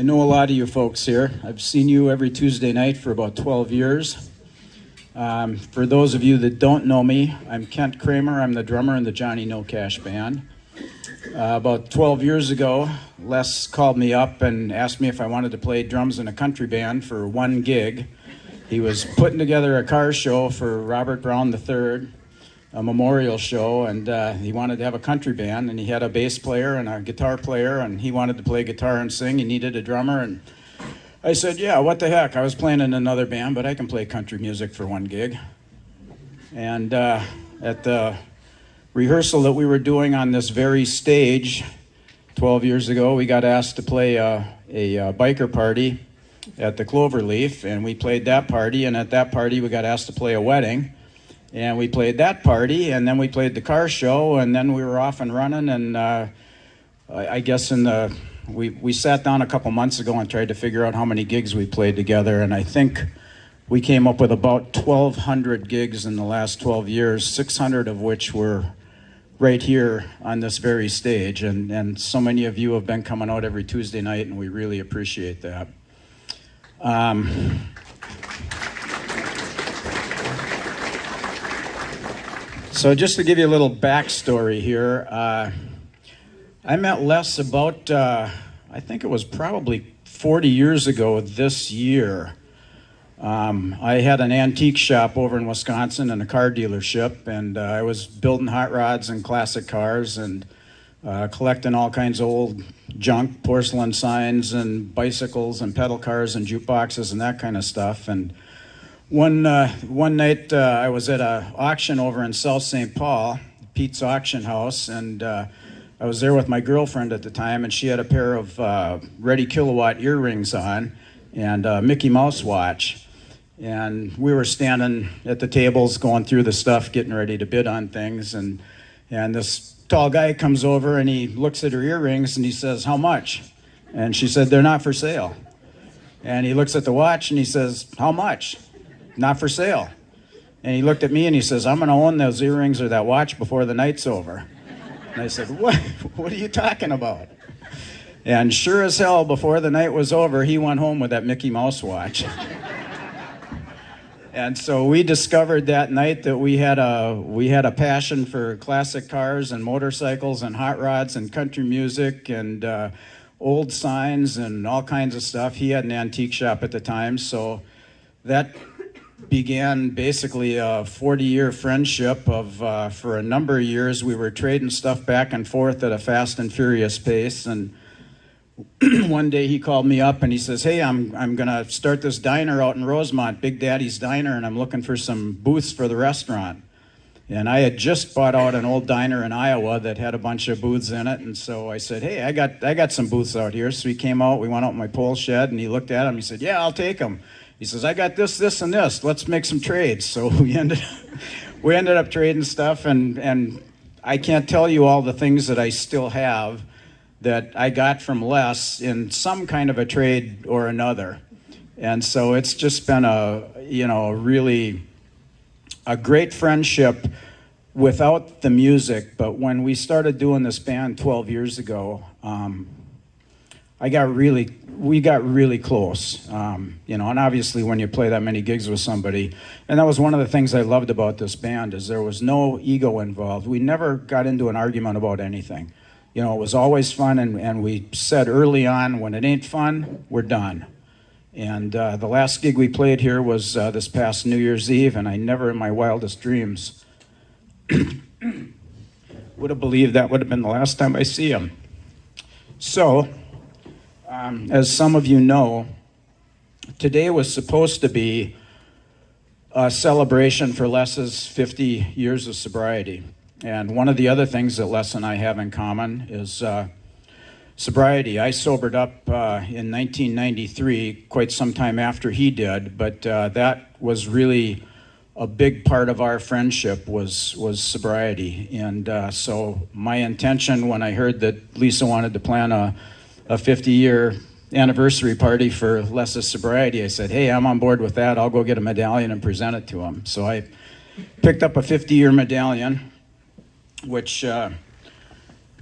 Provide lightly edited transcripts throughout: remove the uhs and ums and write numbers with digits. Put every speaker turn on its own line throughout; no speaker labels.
know a lot of you folks here. I've seen you every Tuesday night for about 12 years. For those of you that don't know me, I'm Kent Kramer. I'm the drummer in the Johnny No Cash Band. About 12 years ago, Les called me up and asked me if I wanted to play drums in a country band for one gig. He was putting together a car show for Robert Brown III, a memorial show, and he wanted to have a country band, and he had a bass player and a guitar player, and he wanted to play guitar and sing. He needed a drummer, and I said, yeah, what the heck? I was playing in another band, but I can play country music for one gig. And at the rehearsal that we were doing on this very stage 12 years ago, we got asked to play a biker party at the Cloverleaf, and we played that party, and at that party we got asked to play a wedding. And we played that party, and then we played the car show, and then we were off and running. And I guess we sat down a couple months ago and tried to figure out how many gigs we played together, and I think we came up with about 1,200 gigs in the last 12 years, 600 of which were right here on this very stage. And so many of you have been coming out every Tuesday night, and we really appreciate that. So just to give you a little backstory here, I met Les about, I think it was probably 40 years ago this year. I had an antique shop over in Wisconsin and a car dealership, and I was building hot rods and classic cars and collecting all kinds of old junk, porcelain signs and bicycles and pedal cars and jukeboxes and that kind of stuff. And one night I was at an auction over in South St. Paul, Pete's Auction House, and I was there with my girlfriend at the time, and she had a pair of Ready Kilowatt earrings on and a Mickey Mouse watch. And we were standing at the tables going through the stuff, getting ready to bid on things, and this tall guy comes over and he looks at her earrings and he says, "How much?" And she said, "They're not for sale." And he looks at the watch and he says, "How much?" "Not for sale." And he looked at me and he says, "I'm going to own those earrings or that watch before the night's over." And I said, What are you talking about?" And sure as hell, before the night was over, he went home with that Mickey Mouse watch. And so we discovered that night that we had a passion for classic cars and motorcycles and hot rods and country music and old signs and all kinds of stuff. He had an antique shop at the time, so that began basically a 40-year friendship of, for a number of years, we were trading stuff back and forth at a fast and furious pace. And one day he called me up and he says, "Hey, I'm gonna start this diner out in Rosemont, Big Daddy's Diner, and I'm looking for some booths for the restaurant." And I had just bought out an old diner in Iowa that had a bunch of booths in it, and so I said, "Hey, I got some booths out here." So he came out, we went out in my pole shed, and he looked at them, he said, "Yeah, I'll take them." He says, "I got this, this, and this. Let's make some trades." So we ended up trading stuff, and I can't tell you all the things that I still have that I got from Les in some kind of a trade or another. And so it's just been really a great friendship without the music. But when we started doing this band 12 years ago, we got really close, and obviously when you play that many gigs with somebody, and that was one of the things I loved about this band, is there was no ego involved. We never got into an argument about anything. It was always fun, and we said early on, when it ain't fun, we're done. And the last gig we played here was this past New Year's Eve, and I never in my wildest dreams would have believed that would have been the last time I see him. So, as some of you know, today was supposed to be a celebration for Les's 50 years of sobriety. And one of the other things that Les and I have in common is sobriety. I sobered up in 1993, quite some time after he did, but that was really a big part of our friendship was sobriety. And so my intention when I heard that Lisa wanted to plan a 50-year anniversary party for Les's sobriety, I said, "Hey, I'm on board with that. I'll go get a medallion and present it to him." So I picked up a 50-year medallion, which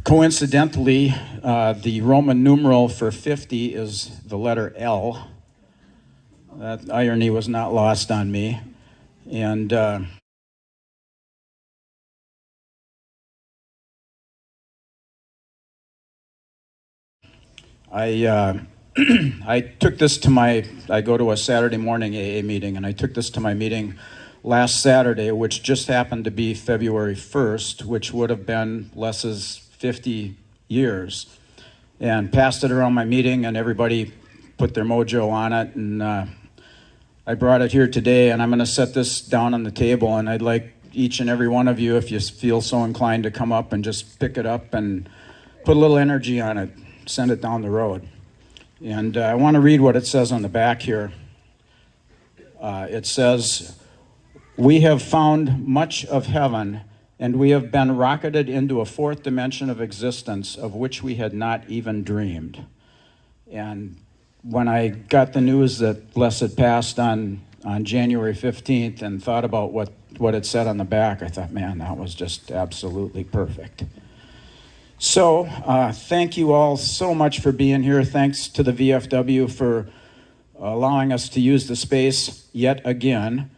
Coincidentally, the Roman numeral for 50 is the letter L. That irony was not lost on me. And I I took this to I go to a Saturday morning AA meeting, and I took this to my meeting last Saturday, which just happened to be February 1st, which would have been Les's 50 years, and passed it around my meeting, and everybody put their mojo on it, and I brought it here today, and I'm going to set this down on the table, and I'd like each and every one of you, if you feel so inclined, to come up and just pick it up and put a little energy on it, send it down the road. And I want to read what it says on the back here. It says, "We have found much of heaven, and we have been rocketed into a fourth dimension of existence of which we had not even dreamed." And when I got the news that Les had passed on January 15th and thought about what it said on the back, I thought, man, that was just absolutely perfect. So thank you all so much for being here. Thanks to the VFW for allowing us to use the space yet again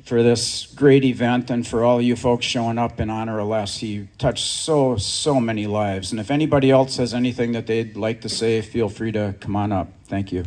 for this great event, and for all you folks showing up in honor of Les. He touched so many lives. And if anybody else has anything that they'd like to say, feel free to come on up. Thank you.